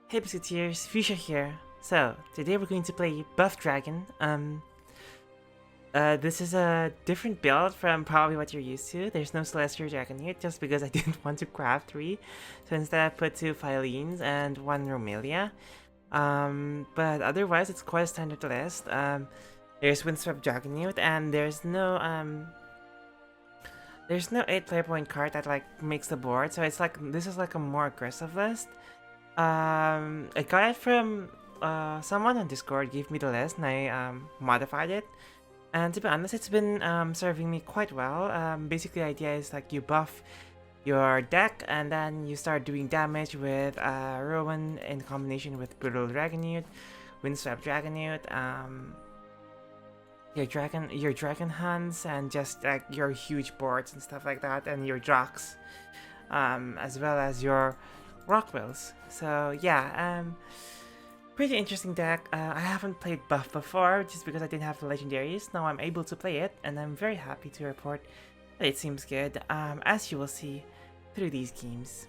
Hey Biscuiteers, Fuchsia here. So, today we're going to play Buff Dragon. This is a different build from probably what you're used to. There's no Celestial Dragon here, just because I didn't want to craft 3. So instead I put 2 Filenes and 1 Romelia. But otherwise it's quite a standard list. There's Windswept Dragonute, and there's no 8-player point card that like makes the board. So it's like, this is like a more aggressive list. I got it from someone on Discord gave me the list and I modified it, and to be honest it's been serving me quite well. Basically the idea is like you buff your deck and then you start doing damage with Rowan in combination with Brutal Dragonute, Windswept Dragonute, your dragon hands, and just like your huge boards and stuff like that, and your Dracs, as well as your Rockwills. So yeah, pretty interesting deck. I haven't played Buff before just because I didn't have the legendaries. Now I'm able to play it and I'm very happy to report that it seems good, as you will see through these games.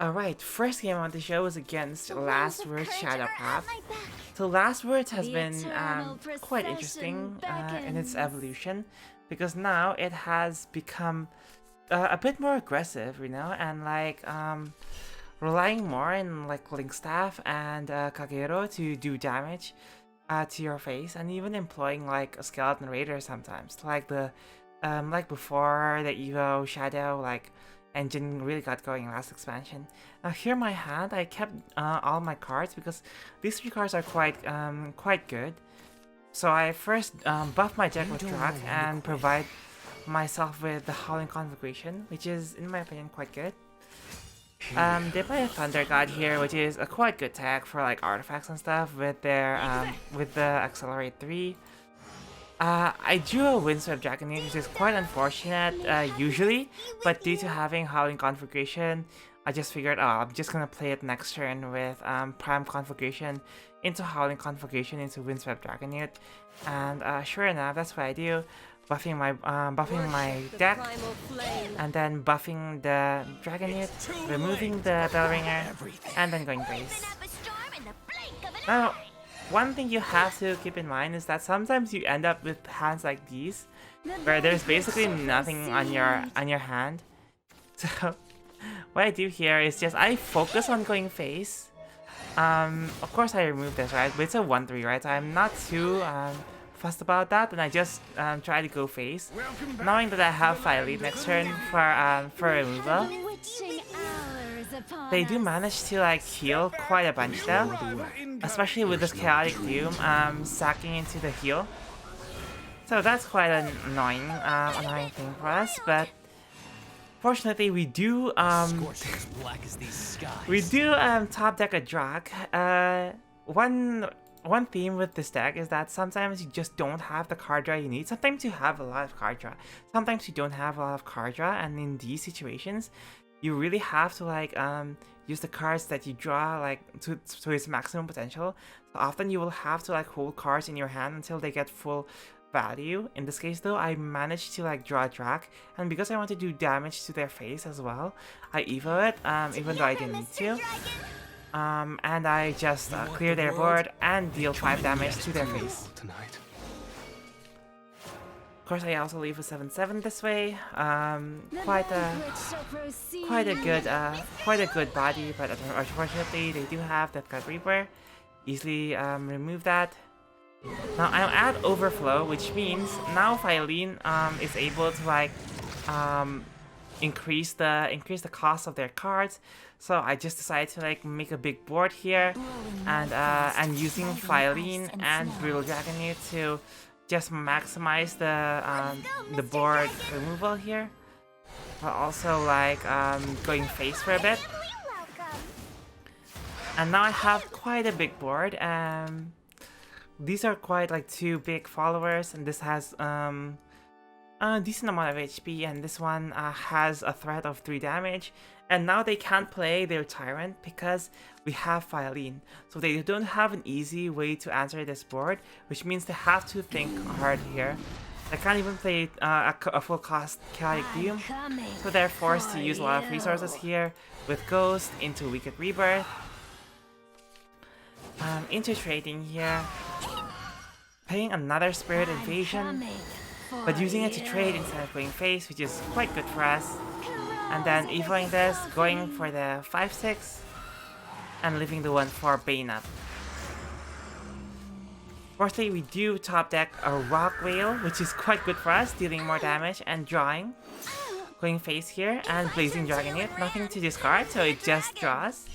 Alright, first game on the show is against Last Word Shadowcraft. So Last Word has been quite interesting in its evolution, because now it has become a bit more aggressive, you know, and like relying more on like Link Staff and Kagero to do damage to your face, and even employing like a Skeleton Raider sometimes, like the like before the Evo Shadow like engine really got going last expansion. Now here in my hand, I kept all my cards because these 3 cards are quite good. So I first buff my deck with Drak and provide myself with the Howling Conflagration, which is in my opinion quite good. They play a Thunder God here, which is a quite good tag for like artifacts and stuff with their with the Accelerate 3. I drew a Windswept Dragonite, which is quite unfortunate usually, but due to having Howling Conflagration, I just figured, oh, I'm just gonna play it next turn with Prime Conflagration into Howling Conflagration into Windswept Dragonite, and sure enough, that's what I do, buffing my deck, and then buffing the Dragonite, removing the Bellringer, and then going base. Now, one thing you have to keep in mind is that sometimes you end up with hands like these, where there's basically nothing on your hand. So what I do here is just I focus on going face. Of course I remove this, right? But it's a 1-3, right? So I'm not too fussed about that, and I just try to go face, knowing that I have Filene next turn for removal. They do manage to like heal quite a bunch though, especially with this Chaotic Doom sacking into the heal. So that's quite an annoying thing for us, but fortunately we do top deck a Drak. One theme with this deck is that sometimes you just don't have the card draw you need. Sometimes you have a lot of card draw. Sometimes you don't have a lot of card draw, and in these situations you really have to like use the cards that you draw like to its maximum potential. So often you will have to like hold cards in your hand until they get full value. In this case though, I managed to like draw a Drak, and because I want to do damage to their face as well, I evo it even though I didn't need to. And I just clear their board and deal 5 damage to their face. Of course, I also leave a 7/7 this way. Quite a good body, but unfortunately they do have that Cut Reaper. Easily remove that. Now I'm at overflow, which means now Filene is able to like increase the cost of their cards. So I just decided to like make a big board here, and using Filene and Brutal Dragonite to just maximize the board removal here, but also like going face for a bit. And now I have quite a big board. These are quite like 2 big followers, and this has a decent amount of HP, and this one has a threat of 3 damage. And now they can't play their Tyrant because we have Filene. So they don't have an easy way to answer this board, which means they have to think hard here. They can't even play a full cost Chaotic Doom, so they're forced to use a lot of resources here with Ghost into Wicked Rebirth, into trading here, playing another Spirit Invasion, but using it to trade instead of going face, which is quite good for us, and then evoing this, going for the 5/6, and leaving the 1/4 Bane up. Fourthly, we do top deck a Rock Whale, which is quite good for us, dealing more damage and drawing. Going face here, and Blazing Dragonite, nothing to discard, so it just draws.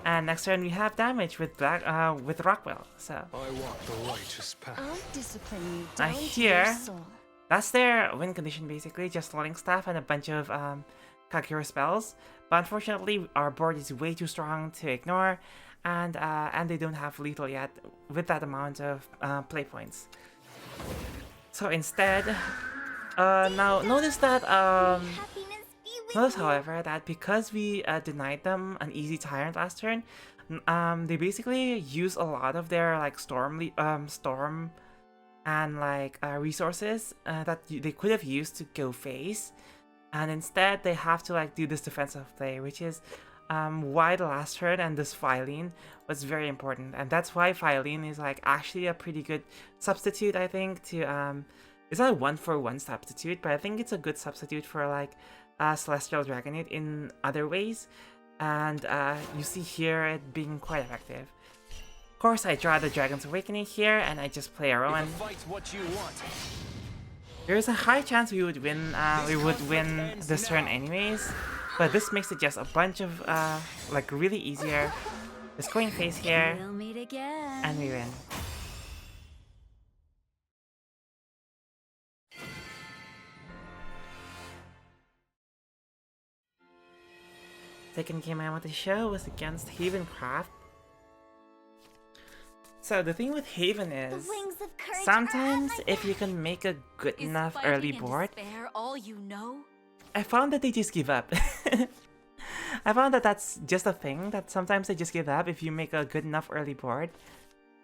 And next turn we have damage with Rock Whale, so... I walk the righteous path. Here, that's their win condition basically, just Rolling Staff and a bunch of Kagura spells. But unfortunately, our board is way too strong to ignore, and they don't have lethal yet with that amount of play points. So instead, now notice that notice however that because we denied them an easy Tyrant last turn, they basically use a lot of their like storm and like resources that they could have used to go face, and instead they have to like do this defensive play, which is why the last turn and this Filene was very important, and that's why Filene is like actually a pretty good substitute, I think, to it's not a 1-for-1 substitute, but I think it's a good substitute for like Celestial Dragonite in other ways, and you see here it being quite effective. Of course, I draw the Dragon's Awakening here, and I just play our own. There's a high chance we would win this turn anyways, but this makes it just a bunch of like really easier. Just going face here, and we win. Second game I want to show was against Havencraft. So the thing with Haven is, sometimes if you can make a good enough early board, I found that they just give up. I found that that's just a thing, that sometimes they just give up if you make a good enough early board.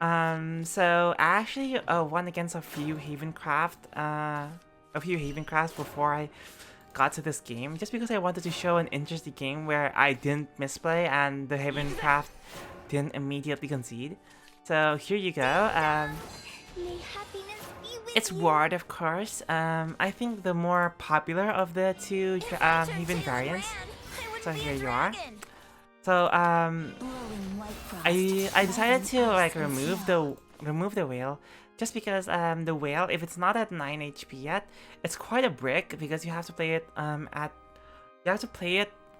So I actually won against a few Havencrafts before I got to this game, just because I wanted to show an interesting game where I didn't misplay and the Havencraft didn't immediately concede. So here you go. It's Ward, of course. I think the more popular of the two Haven variants. So here you are. So I decided to like remove the whale, just because the whale, if it's not at 9 HP yet, it's quite a brick, because you have to play it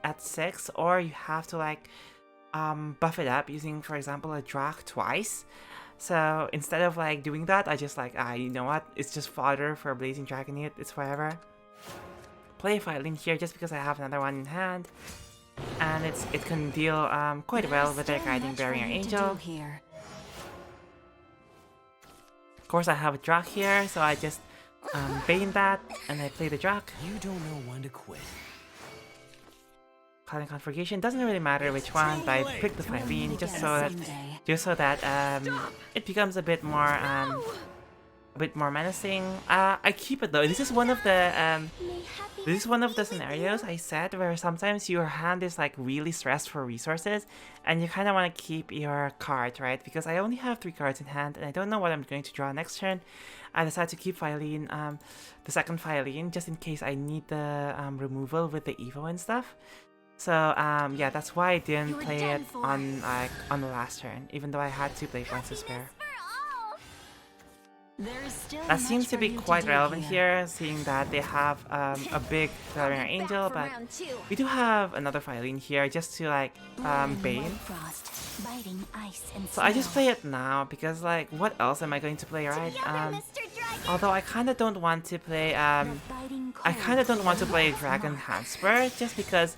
at 6, or you have to like buff it up using, for example, a Drak twice. So instead of like doing that, I just like, you know what, it's just fodder for Blazing Dragonite, it's whatever. Play Filene here just because I have another one in hand, and it can deal quite well with their Guiding Barrier Angel. Of course, I have a Drak here, so I just bane that, and I play the Drak. You don't know when to quit. Clouding Conflagration, doesn't really matter which one, but I picked the Filene just so that it becomes a bit more menacing. I keep it though. This is one of the scenarios I said where sometimes your hand is like really stressed for resources, and you kind of want to keep your card, right? Because I only have 3 cards in hand, and I don't know what I'm going to draw next turn. I decided to keep Filene, the second Filene, just in case I need the removal with the Evo and stuff. So yeah, that's why I didn't play it on the last turn, even though I had 2 play points to spare. That seems to be quite relevant here, seeing that they have a big Barrier Angel, but we do have another Filene here just to like bane. So I just play it now because like what else am I going to play, right? Although I kind of don't want to play Dragon Handspur just because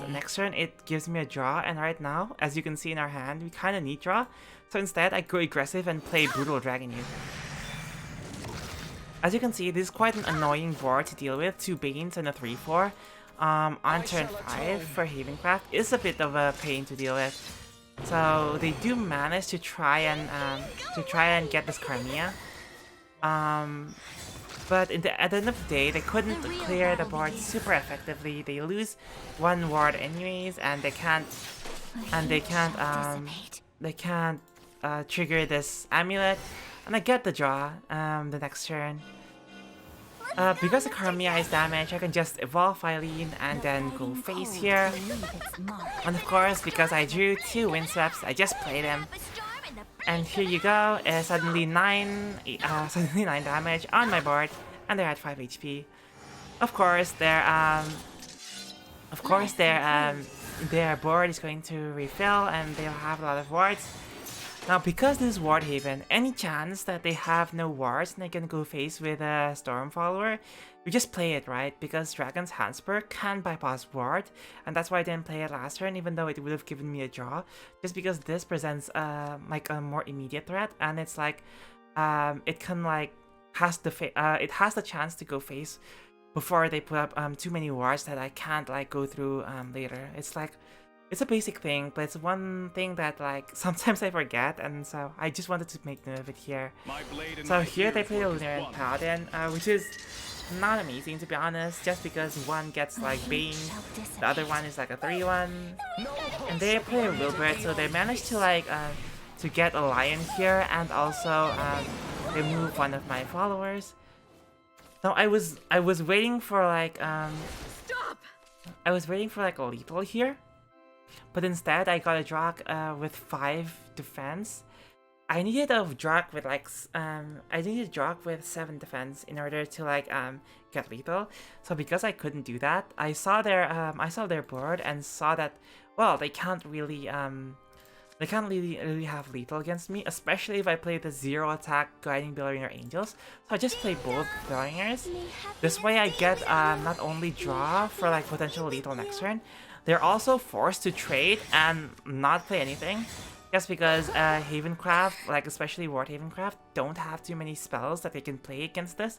next turn it gives me a draw, and right now, as you can see in our hand, we kind of need draw. So instead, I go aggressive and play Brutal Dragonite. As you can see, this is quite an annoying board to deal with. 2 Banes and a 3/4 on turn 5 for Havencraft is a bit of a pain to deal with. So they do manage to try and get this Carmia. But at the end of the day, they couldn't clear the board super effectively. They lose one ward anyways, and they can't trigger this amulet. And I get the draw the next turn. Because of Karmiai's damage, I can just evolve Filene and then go face here. And of course, because I drew 2 windsweeps, I just played them. And here you go, suddenly 9 damage on my board, and they're at 5 HP. Of course, their board is going to refill, and they'll have a lot of wards. Now, because this is Ward Haven, any chance that they have no wards and they can go face with a Storm Follower, we just play it, right? Because Dragon's Handspur can bypass ward, and that's why I didn't play it last turn, even though it would have given me a draw. Just because this presents like a more immediate threat, and it's like it can like it has the chance to go face before they put up too many wards that I can't like go through later. It's like, it's a basic thing, but it's one thing that like sometimes I forget, and so I just wanted to make note of it here. So here they play the Lunar and Paladin, which is not amazing to be honest, just because one gets like Bane, the other one is like a 3-1, and they play a Wilbert, so they managed to like to get a Lion here, and also remove one of my followers. So I was waiting for like a lethal here. But instead, I got a Drak with 5 defense. I needed a Drak with like 7 defense in order to like get lethal. So because I couldn't do that, I saw their board and saw that, well, they can't really have lethal against me, especially if I play the 0 attack Guiding Billionaire Angels. So I just play both Billionaires. This way I get not only draw for like potential lethal next turn. They're also forced to trade and not play anything, just because Havencraft, like especially Ward Havencraft, don't have too many spells that they can play against this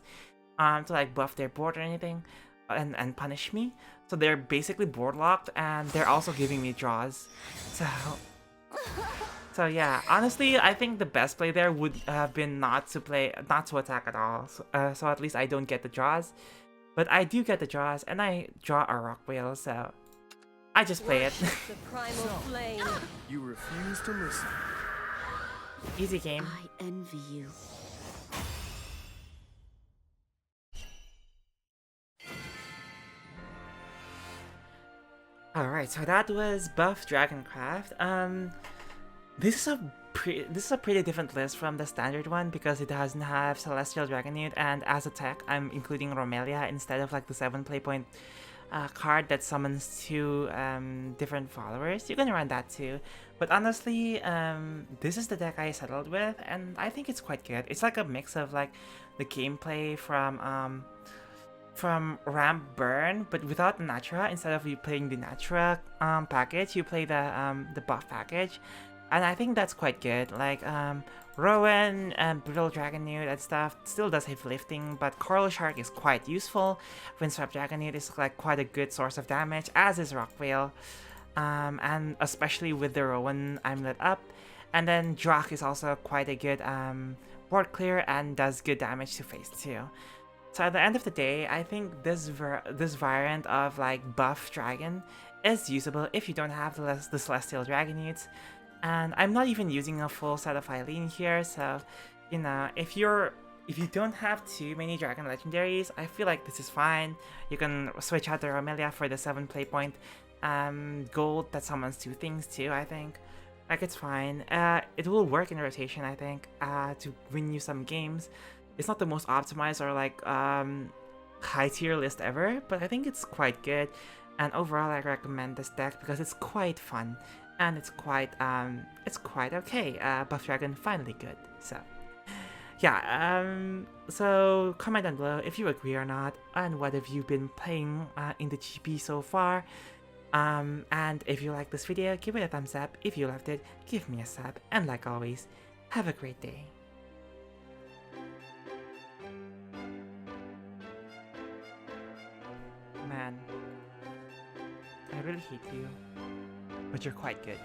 to like buff their board or anything and punish me. So they're basically board locked, and they're also giving me draws. So yeah, honestly, I think the best play there would have been not to attack at all. So at least I don't get the draws, but I do get the draws, and I draw a Rock Whale, so I just play it. The primal flame. You refuse to listen. Easy game. I envy you. Alright, so that was Buff Dragoncraft. This is a pretty different list from the standard one because it doesn't have Celestial Dragonute, and as a tech, I'm including Romelia instead of like the 7 play point card that summons 2 different followers. You can run that too, but honestly, this is the deck I settled with, and I think it's quite good. It's like a mix of like the gameplay from Ramp Burn, but without Natura. Instead of you playing the Natura package, you play the buff package, and I think that's quite good. Like Rowan and Brutal Dragonute and stuff still does heavy lifting, but Coral Shark is quite useful. Windswept Dragonute is like quite a good source of damage, as is Rock Whale, and especially with the Rowan Amulet up. And then Drak is also quite a good board clear and does good damage to face too. So at the end of the day, I think this variant of like buff dragon is usable if you don't have the Celestial Dragonutes. And I'm not even using a full set of Filene here, so you know, if you don't have too many dragon legendaries, I feel like this is fine. You can switch out the Romelia for the 7 play point gold that summons 2 things too, I think. Like, it's fine. It will work in rotation, I think, to win you some games. It's not the most optimized or like high tier list ever, but I think it's quite good. And overall, I recommend this deck because it's quite fun. And it's quite okay. Buff Dragon finally good. So yeah, so comment down below if you agree or not, and what have you been playing in the GP so far. And if you like this video, give it a thumbs up. If you loved it, give me a sub. And like always, have a great day. Man, I really hate you. But you're quite good.